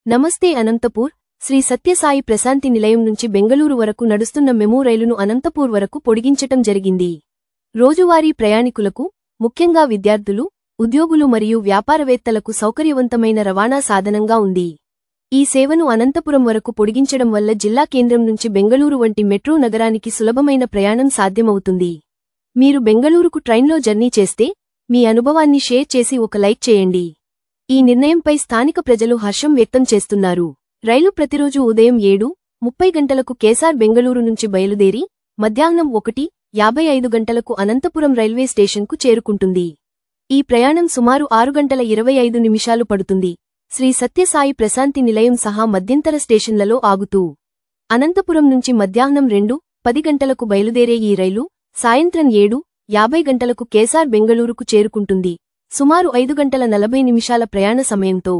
నమస్తే అనంతపూర్ శ్రీ సత్యసాయి ప్రశాంతి నిలయం నుంచి బెంగళూరు వరకు నడుస్తున్న మెమూ రైలును అనంతపూర్ వరకు పొడిగించటం జరిగింది. రోజువారీ ప్రయాణికులకు, ముఖ్యంగా విద్యార్థులు, ఉద్యోగులు మరియు వ్యాపారవేత్తలకు సౌకర్యవంతమైన రవాణా సాధనంగా ఉంది. ఈ సేవను అనంతపురం వరకు పొడిగించడం వల్ల జిల్లా కేంద్రం నుంచి బెంగళూరు వంటి మెట్రో నగరానికి సులభమైన ప్రయాణం సాధ్యమవుతుంది. మీరు బెంగళూరుకు ట్రైన్లో జర్నీ చేస్తే, మీ అనుభవాన్ని షేర్ చేసి ఒక లైక్ చేయండి. ఈ నిర్ణయంపై స్థానిక ప్రజలు హర్షం వ్యక్తం చేస్తున్నారు. రైలు ప్రతిరోజు ఉదయం 7:30 గంటలకు కేసార్ బెంగళూరు నుంచి బయలుదేరి, మధ్యాహ్నం 1:55 గంటలకు అనంతపురం రైల్వే స్టేషన్కు చేరుకుంటుంది. ఈ ప్రయాణం సుమారు 6 గంటల 25 నిమిషాలు పడుతుంది. శ్రీ సత్యసాయి ప్రశాంతి నిలయం సహా మధ్యంతర స్టేషన్లలో ఆగుతూ అనంతపురం నుంచి మధ్యాహ్నం 2:10 గంటలకు బయలుదేరే ఈ రైలు సాయంత్రం 7:50 గంటలకు కేసార్ బెంగళూరుకు చేరుకుంటుంది. సుమారు 5 గంటల 40 నిమిషాల ప్రయాణ సమయంతో